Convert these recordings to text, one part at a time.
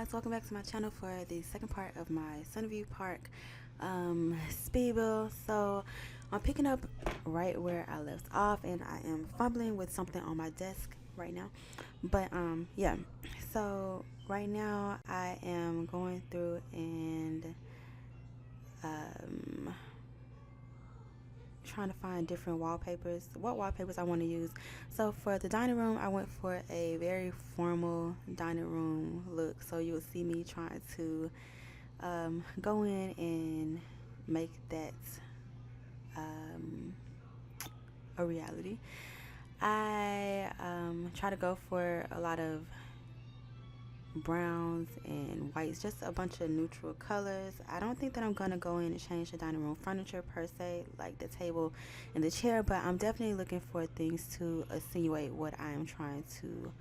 guys, welcome back to my channel for the second part of my Sunnyview Park speed build. So I'm picking up right where I left off, and I am fumbling with something on my desk right now. But yeah, so right now I am going through and trying to find different wallpapers, what wallpapers I want to use. So for the dining room, I went for a very formal dining room look, so you'll see me trying to go in and make that a reality. I try to go for a lot of browns and whites, just a bunch of neutral colors. I don't think that I'm gonna go in and change the dining room furniture per se, like the table and the chair, but I'm definitely looking for things to insinuate what I am trying to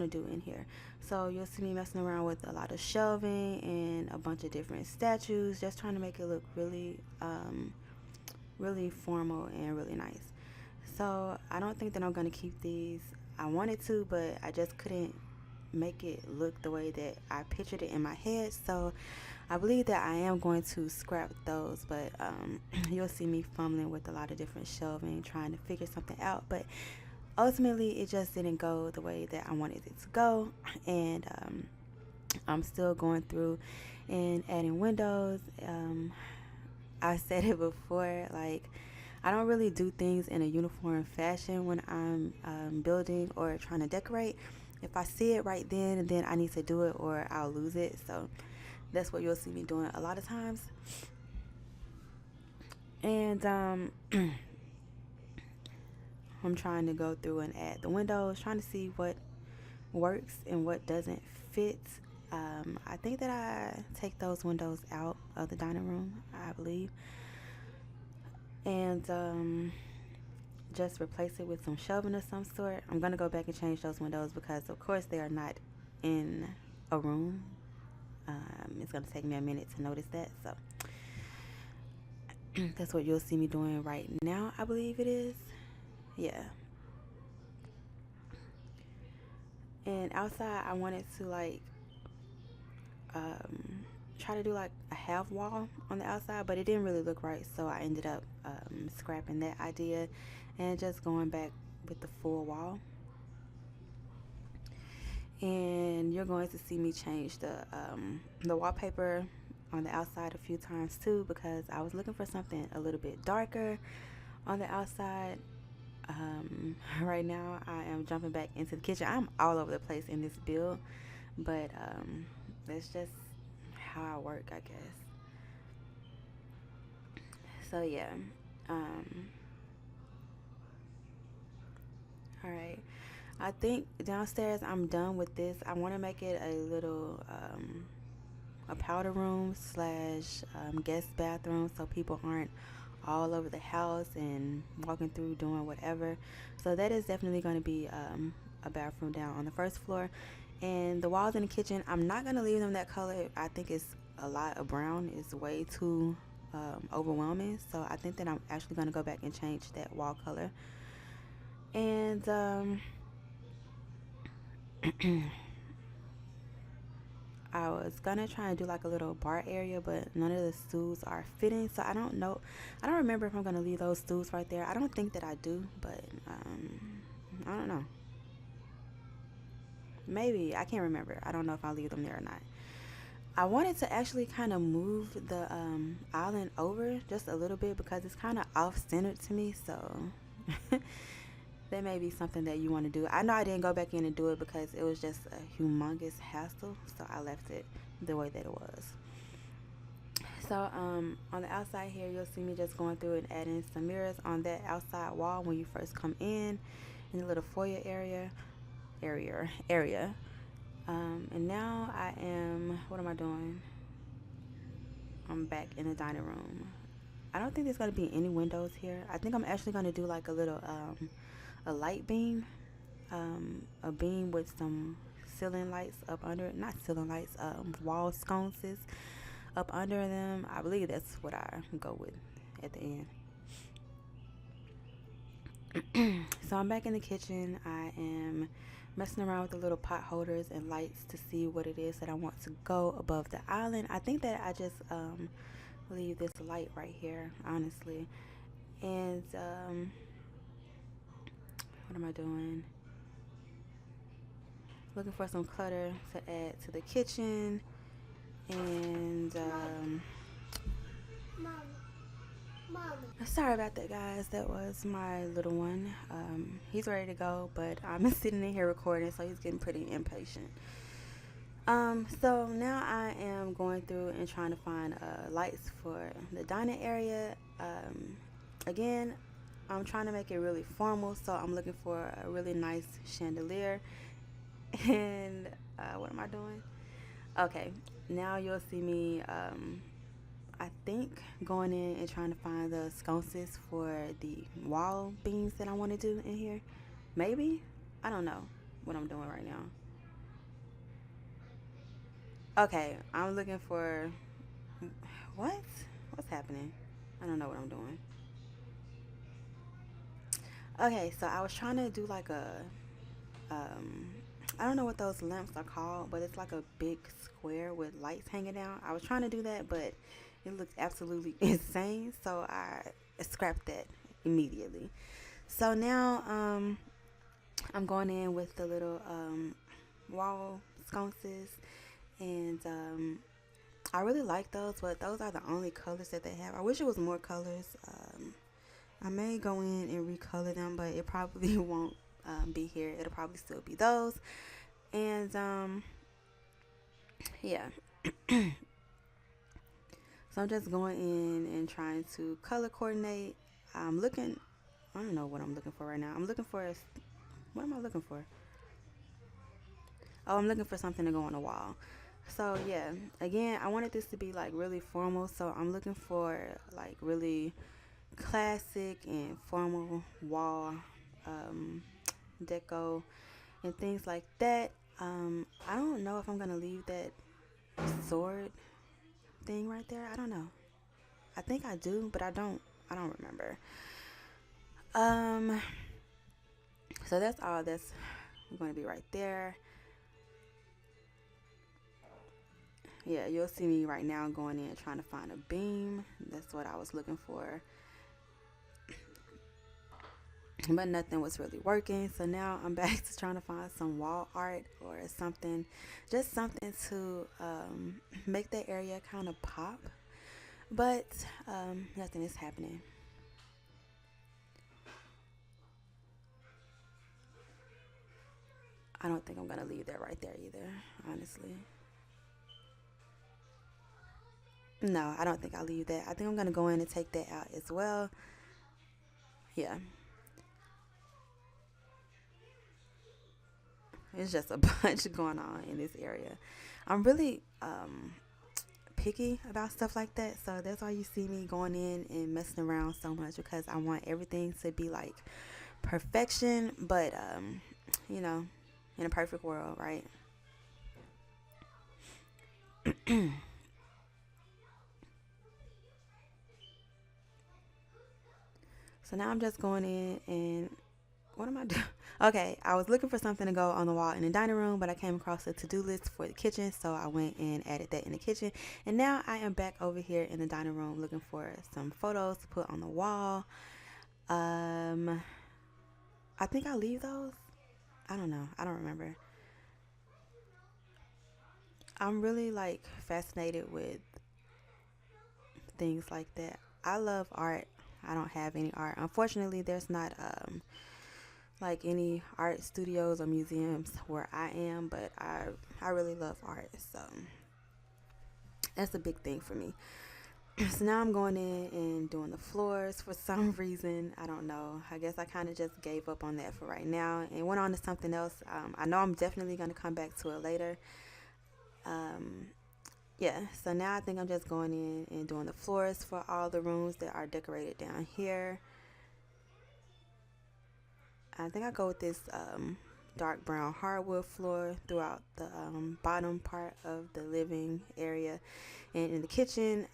do in here. So you'll see me messing around with a lot of shelving and a bunch of different statues, just trying to make it look really really formal and really nice. So I don't think that I'm gonna keep these. I wanted to, but I just couldn't make it look the way that I pictured it in my head. So I believe that I am going to scrap those, but you'll see me fumbling with a lot of different shelving, trying to figure something out. But ultimately, it just didn't go the way that I wanted it to go, and I'm still going through and adding windows. I said it before, like, I don't really do things in a uniform fashion when I'm building or trying to decorate. If I see it right then I need to do it or I'll lose it. So that's what you'll see me doing a lot of times. And I'm trying to go through and add the windows, trying to see what works and what doesn't fit. I think that I take those windows out of the dining room, I believe, and just replace it with some shelving of some sort. I'm gonna go back and change those windows because of course they are not in a room. It's gonna take me a minute to notice that, so that's what you'll see me doing right now, I believe it is. Yeah. And outside I wanted to like try to do like a half wall on the outside, but it didn't really look right, so I ended up scrapping that idea and just going back with the full wall. And you're going to see me change the wallpaper on the outside a few times too, because I was looking for something a little bit darker on the outside. Right now I am jumping back into the kitchen. I'm all over the place in this build, but that's just how I work, I guess. So yeah, all right, I think downstairs I'm done with this. I want to make it a little a powder room slash guest bathroom, so people aren't all over the house and walking through doing whatever. So that is definitely going to be a bathroom down on the first floor. And the walls in the kitchen, I'm not going to leave them that color. I think it's a lot of brown. It's way too overwhelming. So I think that I'm actually going to go back and change that wall color. And I was gonna try and do like a little bar area, but none of the stools are fitting, so I don't know. I don't remember if I'm gonna leave those stools right there. I don't think that I do, but I don't know. Maybe. I can't remember. I don't know if I'll leave them there or not. I wanted to actually kind of move the island over just a little bit because it's kind of off-centered to me, so that may be something that you want to do. I know I didn't go back in and do it because it was just a humongous hassle, so I left it the way that it was. So on the outside here, you'll see me just going through and adding some mirrors on that outside wall when you first come in the little foyer area. And now what am I doing? I'm back in the dining room. I don't think there's going to be any windows here. I think I'm actually going to do like a little a light beam, a beam with some ceiling lights up under it. Not ceiling lights, wall sconces up under them. I believe that's what I go with at the end. So I'm back in the kitchen. I am messing around with the little pot holders and lights to see what it is that I want to go above the island. I think that I just leave this light right here, honestly. And what am I doing? Looking for some clutter to add to the kitchen. And sorry about that, guys. That was my little one. He's ready to go, but I'm sitting in here recording, so he's getting pretty impatient. So now I am going through and trying to find lights for the dining area. Again, I'm trying to make it really formal, so I'm looking for a really nice chandelier. And what am I doing? Okay, now you'll see me. I think going in and trying to find the sconces for the wall beams that I want to do in here. Maybe, I don't know what I'm doing right now. Okay, I'm looking for what? What's happening? I don't know what I'm doing. Okay, so I was trying to do like a um I don't know what those lamps are called, but it's like a big square with lights hanging down. I was trying to do that, but it looked absolutely insane, so I scrapped that immediately. So now I'm going in with the little wall sconces, and I really like those, but those are the only colors that they have. I wish it was more colors. I may go in and recolor them, but it probably won't be here. It'll probably still be those. And yeah. So I'm just going in and trying to color coordinate. I'm looking, I don't know what I'm looking for right now. I'm looking for, what am I looking for? Oh, I'm looking for something to go on the wall. So yeah, again, I wanted this to be like really formal. So I'm looking for like really classic and formal wall um, deco and things like that. I don't know if I'm gonna leave that sword thing right there. I don't know. I think I do, but I don't. I don't remember. Um. So that's all. That's going to be right there. Yeah, you'll see me right now going in trying to find a beam. That's what I was looking for. But nothing was really working. So now I'm back to trying to find some wall art or something, just something to make that area kind of pop. But nothing is happening. I don't think I'm gonna leave that right there either, honestly. No, I don't think I'll leave that. I think I'm gonna go in and take that out as well. Yeah, it's just a bunch going on in this area. I'm really picky about stuff like that, so that's why you see me going in and messing around so much because I want everything to be like perfection. But you know, in a perfect world, right? So now I'm just going in and what am I doing? Okay, I was looking for something to go on the wall in the dining room, but I came across a to-do list for the kitchen, so I went and added that in the kitchen. And now I am back over here in the dining room looking for some photos to put on the wall. Um, I think I'll leave those. I don't know. I don't remember. I'm really like fascinated with things like that. I love art. I don't have any art. Unfortunately, there's not like any art studios or museums where I am, but I really love art, so that's a big thing for me. So now I'm going in and doing the floors for some reason. I don't know. I guess I kind of just gave up on that for right now and went on to something else. I know I'm definitely going to come back to it later. Um, yeah, so now I think I'm just going in and doing the floors for all the rooms that are decorated down here. I think I go with this dark brown hardwood floor throughout the bottom part of the living area. And in the kitchen,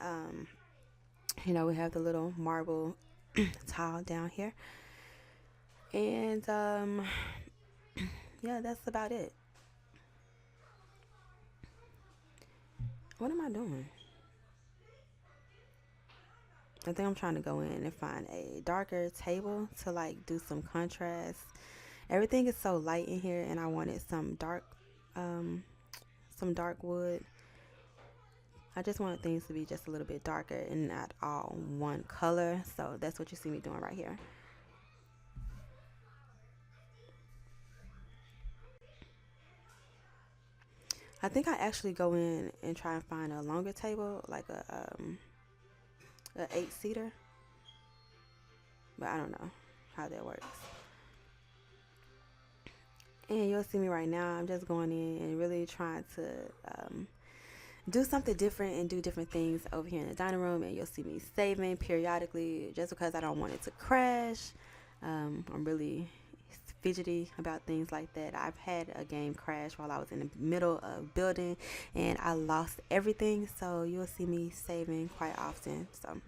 we have the little marble tile down here. And yeah, that's about it. What am I doing? I think I'm trying to go in and find a darker table to like do some contrast. Everything is so light in here, and I wanted um, some dark wood. I just wanted things to be just a little bit darker and not all one color. So that's what you see me doing right here. I think I actually go in and try and find a longer table, like a 8 seater, but I don't know how that works. And you'll see me right now. I'm just going in and really trying to um, do something different and do different things over here in the dining room. And you'll see me saving periodically just because I don't want it to crash. I'm really fidgety about things like that. I've had a game crash while I was in the middle of building and I lost everything. So you'll see me saving quite often. So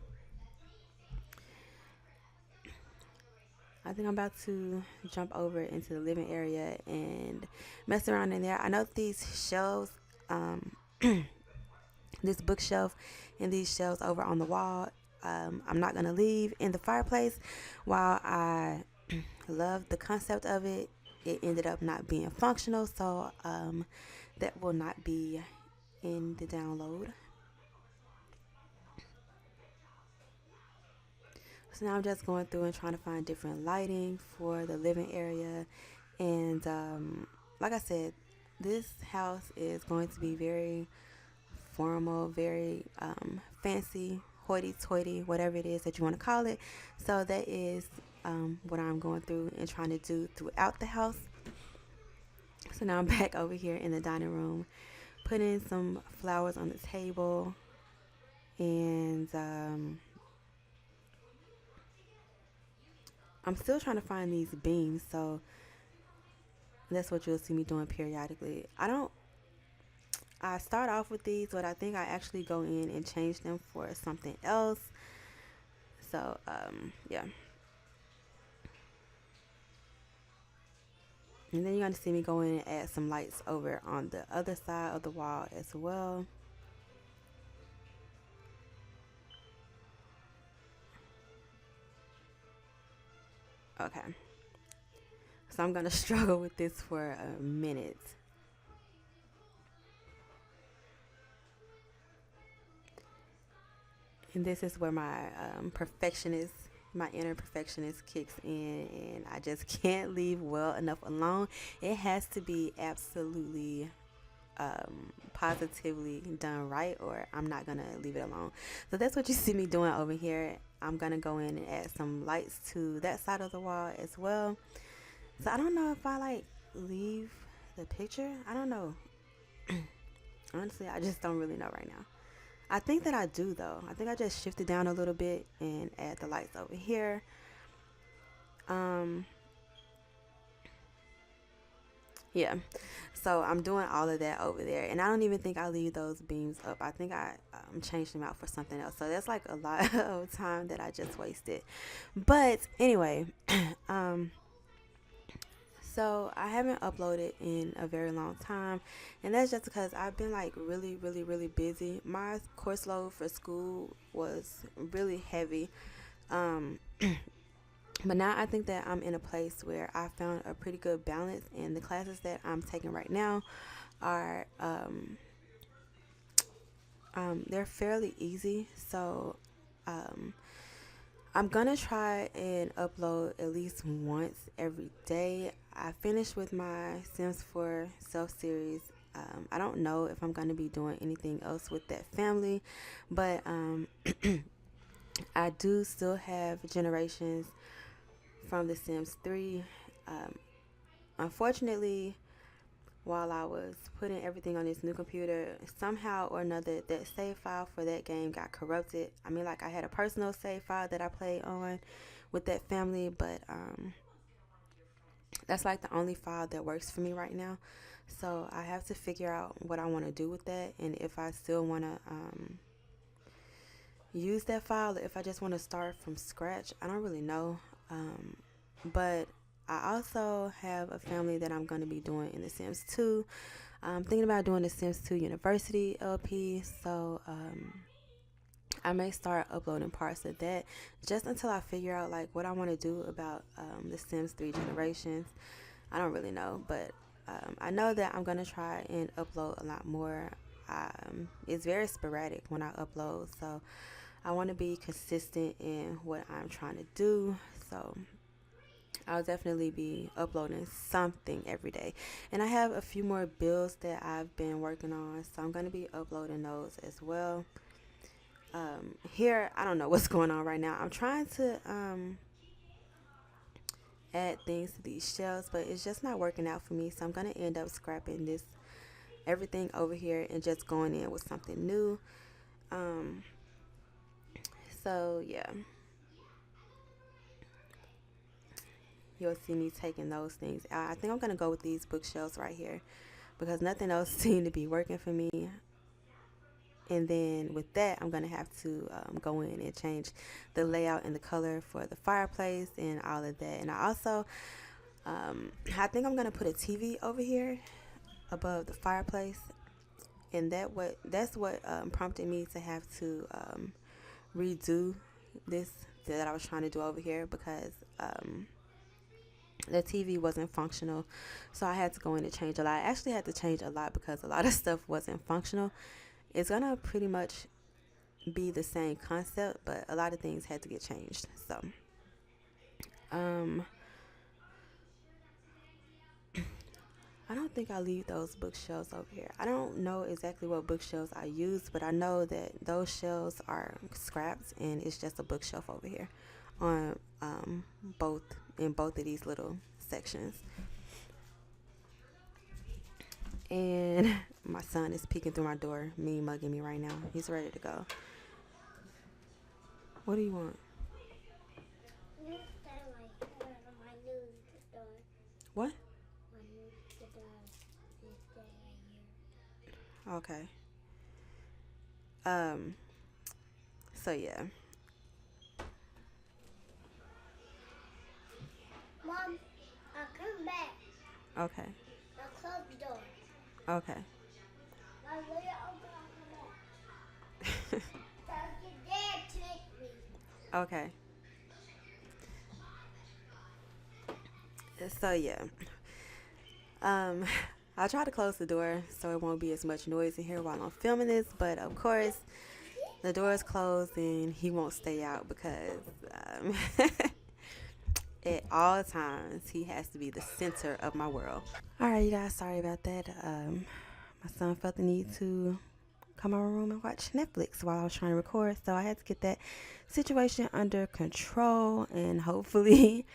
I think I'm about to jump over into the living area and mess around in there. I know these shelves, um, this bookshelf and these shelves over on the wall, I'm not going to leave in the fireplace. While I love the concept of it, it ended up not being functional. So that will not be in the download. So now I'm just going through and trying to find different lighting for the living area. And like I said, this house is going to be very formal, very fancy, hoity-toity, whatever it is that you want to call it. So that is what I'm going through and trying to do throughout the house. So now I'm back over here in the dining room, putting some flowers on the table, and I'm still trying to find these beams. So that's what you'll see me doing periodically. I start off with these, but I think I actually go in and change them for something else. So yeah. And then you're going to see me go in and add some lights over on the other side of the wall as well. Okay. So I'm going to struggle with this for a minute. And this is where my inner perfectionist kicks in, and I just can't leave well enough alone. It has to be absolutely positively done right, or I'm not gonna leave it alone. So that's what you see me doing over here. I'm gonna go in and add some lights to that side of the wall as well. So I don't know if I like leave the picture. I don't know. Honestly, I just don't really know right now. I think that I do though. I think I just shift it down a little bit and add the lights over here. Um, yeah. So I'm doing all of that over there, and I don't even think I leave those beams up. I think I changed them out for something else. So that's like a lot of time that I just wasted. But anyway, um, so I haven't uploaded in a very long time, and that's just because I've been like really, really, really busy. My course load for school was really heavy. Um, but now I think that I'm in a place where I found a pretty good balance, and the classes that I'm taking right now are they're fairly easy. So um, I'm gonna try and upload at least once every day. I finished with my Sims 4 self series. I don't know if I'm gonna be doing anything else with that family, but I do still have generations from The Sims 3. Um, Unfortunately, while I was putting everything on this new computer, somehow or another, that save file for that game got corrupted. I mean, like I had a personal save file that I played on with that family, but that's like the only file that works for me right now. So I have to figure out what I want to do with that, and if I still want to use that file, if I just want to start from scratch. I don't really know. But I also have a family that I'm going to be doing in The Sims 2. I'm thinking about doing The Sims 2 University LP, so I may start uploading parts of that just until I figure out like what I want to do about The Sims 3 Generations. I don't really know, but I know that I'm going to try and upload a lot more. It's very sporadic when I upload, so I want to be consistent in what I'm trying to do. So I'll definitely be uploading something every day. And I have a few more builds that I've been working on, so I'm going to be uploading those as well. Here, I don't know what's going on right now. I'm trying to add things to these shelves, but it's just not working out for me. So I'm going to end up scrapping this everything over here and just going in with something new. Um, so yeah, you'll see me taking those things out. I think I'm going to go with these bookshelves right here because nothing else seemed to be working for me. And then with that, I'm going to have to go in and change the layout and the color for the fireplace and all of that. And I also, I think I'm going to put a TV over here above the fireplace. And that's what prompted me to have to redo this that I was trying to do over here because the TV wasn't functional. So I had to go in and change a lot. I actually had to change a lot because a lot of stuff wasn't functional. It's going to pretty much be the same concept, but a lot of things had to get changed. So I don't think I leave those bookshelves over here. I don't know exactly what bookshelves I use, but I know that those shelves are scrapped and it's just a bookshelf over here on both in both of these little sections. And my son is peeking through my door, me mugging me right now. He's ready to go. What do you want? What? Okay. So yeah. Mom, I'll come back. Okay. I'll close the door. Okay. I'll let it open. I'll come back. Don't you dare trick me. Okay. So yeah. Um I'll try to close the door so it won't be as much noise in here while I'm filming this, but of course the door is closed and he won't stay out because at all times he has to be the center of my world. Alright, you guys, sorry about that. My son felt the need to come in my room and watch Netflix while I was trying to record, so I had to get that situation under control, and hopefully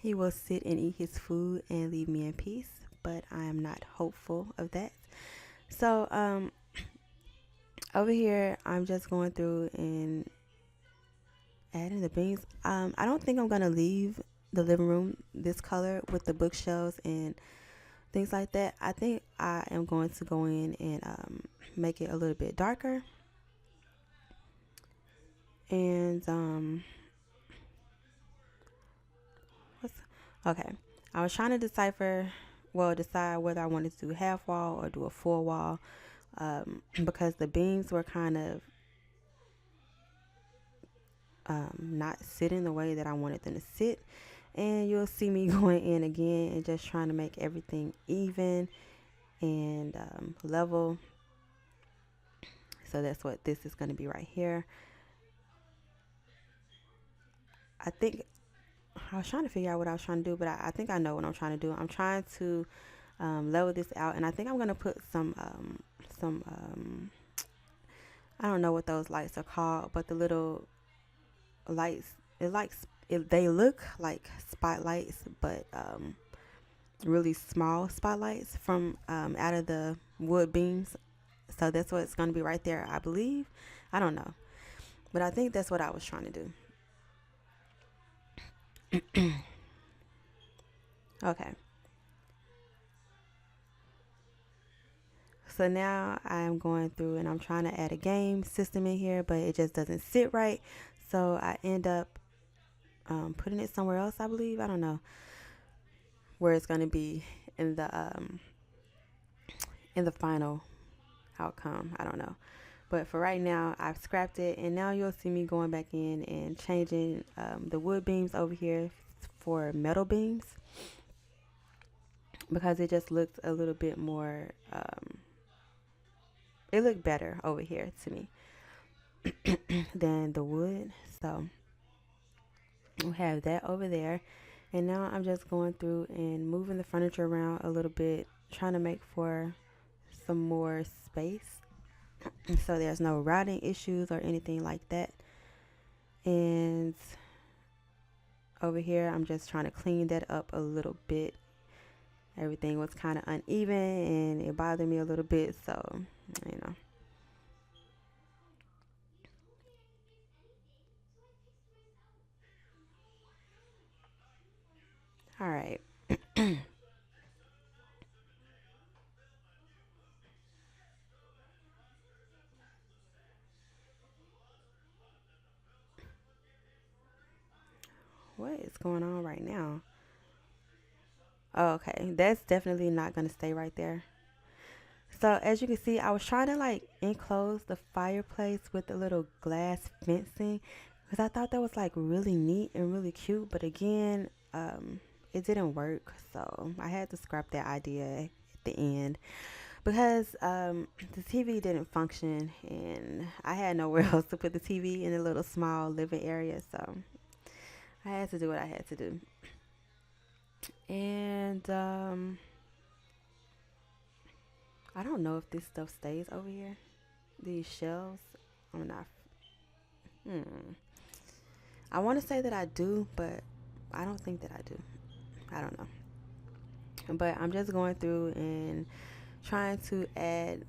he will sit and eat his food and leave me in peace, but I am not hopeful of that. So over here I'm just going through and adding the beans. I don't think I'm gonna leave the living room this color with the bookshelves and things like that. I think I am going to go in and make it a little bit darker. And okay. I was trying to decide whether I wanted to do half wall or do a full wall, because the beams were kind of not sitting the way that I wanted them to sit. And you'll see me going in again and just trying to make everything even and level. So that's what this is going to be right here. I think I was trying to figure out what I was trying to do, but I think I know what I'm trying to do. I'm trying to level this out, and I think I'm going to put some I don't know what those lights are called, but the little lights, they look like spotlights, but really small spotlights from out of the wood beams. So that's what it's going to be right there, I believe. I don't know, but I think that's what I was trying to do. Okay. So now I'm going through and I'm trying to add a game system in here, but it just doesn't sit right. So I end up putting it somewhere else, I believe. I don't know. where it's going to be in the final outcome. I don't know. But for right now, I've scrapped it, and now you'll see me going back in and changing the wood beams over here for metal beams, because it just looks a little bit more, it looked better over here to me than the wood. So we'll have that over there. And now I'm just going through and moving the furniture around a little bit, trying to make for some more space so there's no routing issues or anything like that. And over here, I'm just trying to clean that up a little bit. Everything was kind of uneven and it bothered me a little bit, so, you know. All right. What is going on right now? Oh, okay. That's definitely not going to stay right there. So as you can see, I was trying to like enclose the fireplace with a little glass fencing, because I thought that was like really neat and really cute. But again, it didn't work. So I had to scrap that idea at the end, because the TV didn't function and I had nowhere else to put the TV in a little small living area. So I had to do what I had to do. And I don't know if this stuff stays over here. These shelves. I'm not. Hmm. I want to say that I do, but I don't think that I do. I don't know. But I'm just going through and trying to add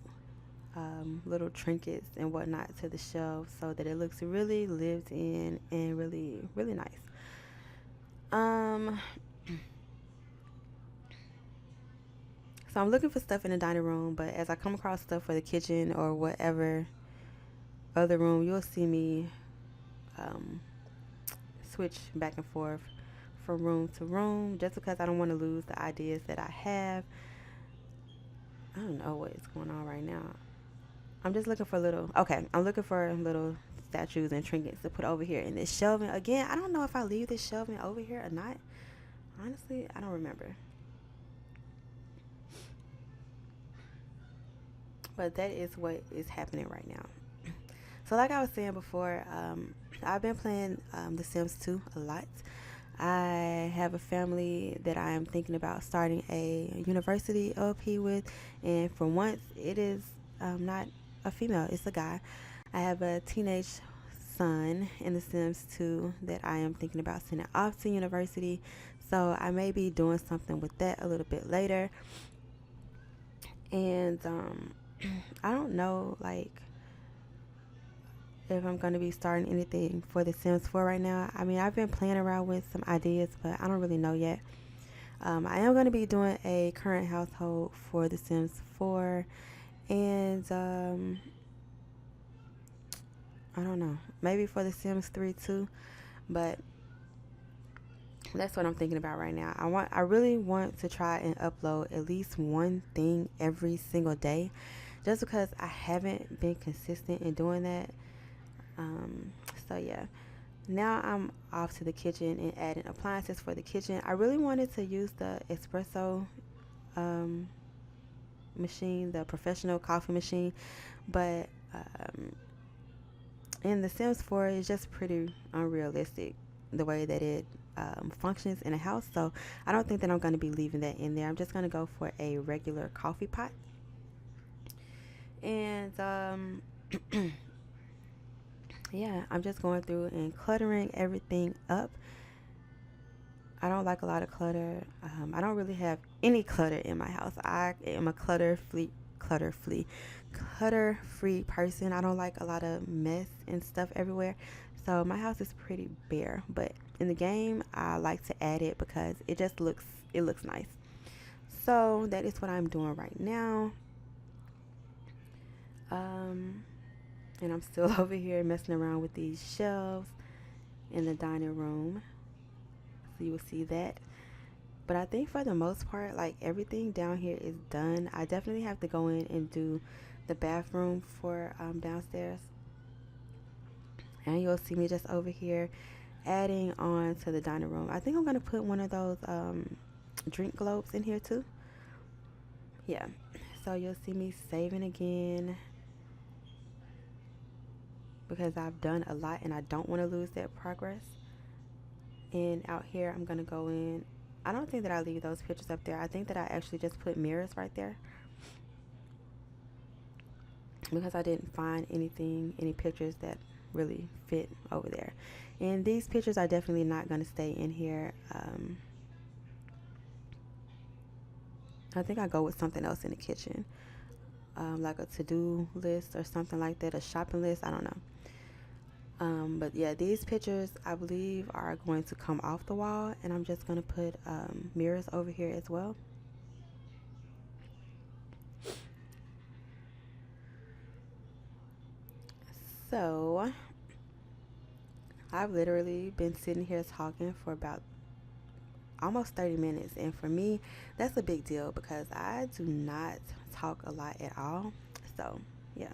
little trinkets and whatnot to the shelves so that it looks really lived in and really, really nice. Um, so I'm looking for stuff in the dining room, but as I come across stuff for the kitchen or whatever other room, you'll see me um, switch back and forth from room to room, just because I don't want to lose the ideas that I have. I don't know what is going on right now. I'm just looking for I'm looking for little statues and trinkets to put over here in this shelving. Again, I don't know if I leave this shelving over here or not. Honestly, I don't remember. But that is what is happening right now. So like I was saying before, I've been playing The Sims 2 a lot. I have a family that I am thinking about starting a university LP with, and for once, it is not a female; it's a guy. I have a teenage son in The Sims 2 that I am thinking about sending off to university, so I may be doing something with that a little bit later. And I don't know, like, if I'm going to be starting anything for The Sims 4 right now. I mean, I've been playing around with some ideas, but I don't really know yet. I am going to be doing a current household for The Sims 4, and I don't know, maybe for The Sims 3 too, but that's what I'm thinking about right now. I really want to try and upload at least one thing every single day, just because I haven't been consistent in doing that. So yeah, now I'm off to the kitchen and adding appliances for the kitchen. I really wanted to use the espresso um, machine, the professional coffee machine, but in The Sims 4, it's just pretty unrealistic the way that it functions in a house. So I don't think that I'm going to be leaving that in there. I'm just going to go for a regular coffee pot. And yeah, I'm just going through and cluttering everything up. I don't like a lot of clutter. I don't really have any clutter in my house. I am a clutter free person. I don't like a lot of mess and stuff everywhere. So my house is pretty bare. But in the game, I like to add it because it looks nice. So that is what I'm doing right now. And I'm still over here messing around with these shelves in the dining room. So you will see that. But I think for the most part, like everything down here is done. I definitely have to go in and do the bathroom for downstairs. And you'll see me just over here adding on to the dining room. I think I'm going to put one of those drink globes in here too. Yeah. So you'll see me saving again because I've done a lot and I don't want to lose that progress. And out here, I'm going to go in. I don't think that I leave those pictures up there. I think that I actually just put mirrors right there because I didn't find any pictures that really fit over there. And these pictures are definitely not going to stay in here. I think I go with something else in the kitchen, like a to-do list or something like that, a shopping list. I don't know. But yeah, these pictures I believe are going to come off the wall, and I'm just going to put mirrors over here as well. So I've literally been sitting here talking for about almost 30 minutes, and for me that's a big deal because I do not talk a lot at all. So yeah.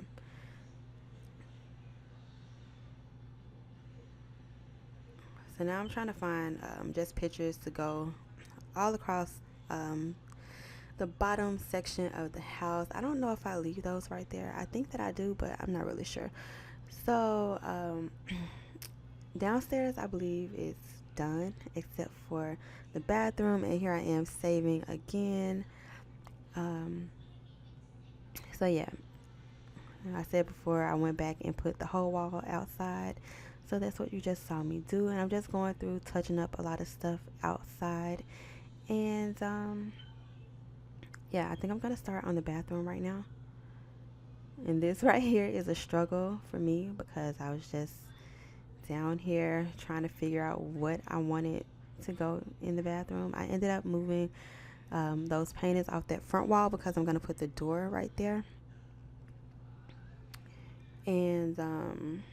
So now I'm trying to find just pictures to go all across the bottom section of the house. I don't know if I leave those right there. I think that I do, but I'm not really sure. So downstairs I believe it's done except for the bathroom, and here I am saving again. So yeah, I said before I went back and put the whole wall outside. So that's what you just saw me do, and I'm just going through touching up a lot of stuff outside. And yeah, I think I'm gonna start on the bathroom right now. And this right here is a struggle for me because I was just down here trying to figure out what I wanted to go in the bathroom. I ended up moving those paintings off that front wall because I'm gonna put the door right there. And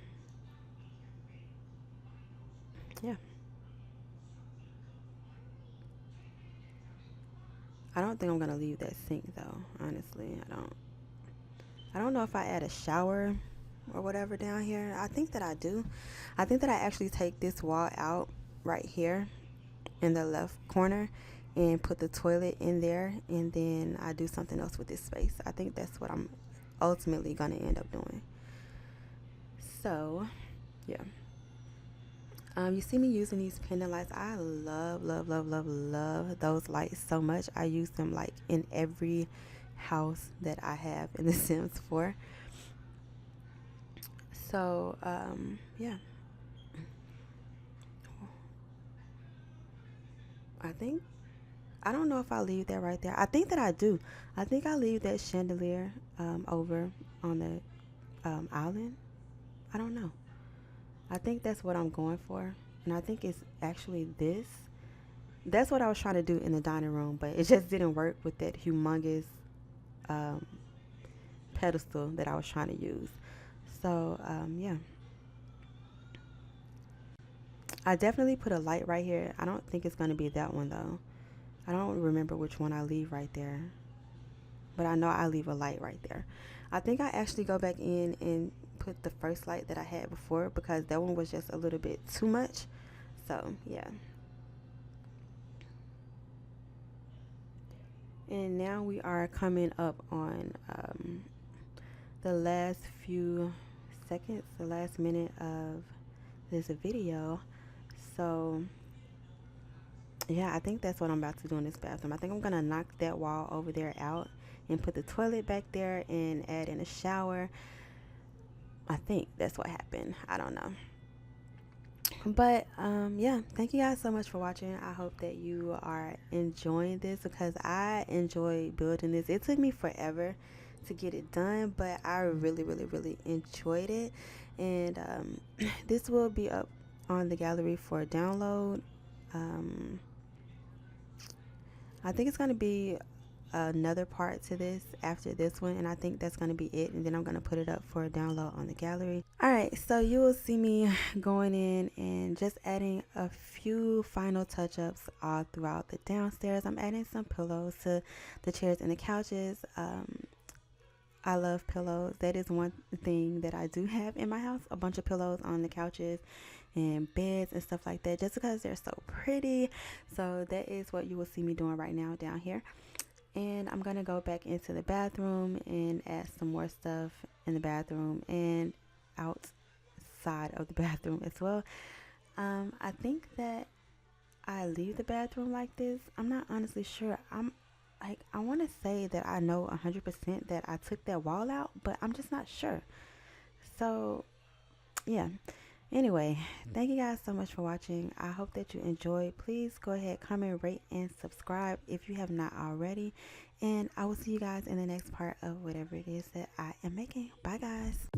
yeah, I don't think I'm gonna leave that sink though. Honestly, I don't. I don't know if I add a shower or whatever down here. I think that I do. I think that I actually take this wall out right here in the left corner and put the toilet in there, and then I do something else with this space. I think that's what I'm ultimately gonna end up doing. So yeah. You see me using these pendant lights. I love, love, love, love, love those lights so much. I use them like in every house that I have in The Sims 4. So, yeah. I don't know if I leave that right there. I think that I do. I think I leave that chandelier over on the island. I don't know. I think that's what I'm going for. And I think it's actually this. That's what I was trying to do in the dining room, but it just didn't work with that humongous um, pedestal that I was trying to use. So, yeah. I definitely put a light right here. I don't think it's going to be that one, though. I don't remember which one I leave right there. But I know I leave a light right there. I think I actually go back in and put the first light that I had before because that one was just a little bit too much. So, yeah. And now we are coming up on the last few seconds, the last minute of this video. So yeah, I think that's what I'm about to do in this bathroom. I think I'm gonna knock that wall over there out and put the toilet back there and add in a shower. I think that's what happened. I don't know. But yeah, thank you guys so much for watching. I hope that you are enjoying this because I enjoy building this. It took me forever to get it done, but I really, really, really enjoyed it. And this will be up on the gallery for download. I think it's going to be another part to this after this one, and I think that's going to be it, and then I'm going to put it up for a download on the gallery. Alright, so you will see me going in and just adding a few final touch-ups all throughout the downstairs. I'm adding some pillows to the chairs and the couches. I love pillows. That is one thing that I do have in my house, a bunch of pillows on the couches and beds and stuff like that, just because they're so pretty. So that is what you will see me doing right now down here. And I'm going to go back into the bathroom and add some more stuff in the bathroom and outside of the bathroom as well. I think that I leave the bathroom like this. I'm not honestly sure. I want to say that I know 100% that I took that wall out, but I'm just not sure. So yeah. Anyway, thank you guys so much for watching. I hope that you enjoyed. Please go ahead, comment, rate, and subscribe if you have not already. And I will see you guys in the next part of whatever it is that I am making. Bye, guys.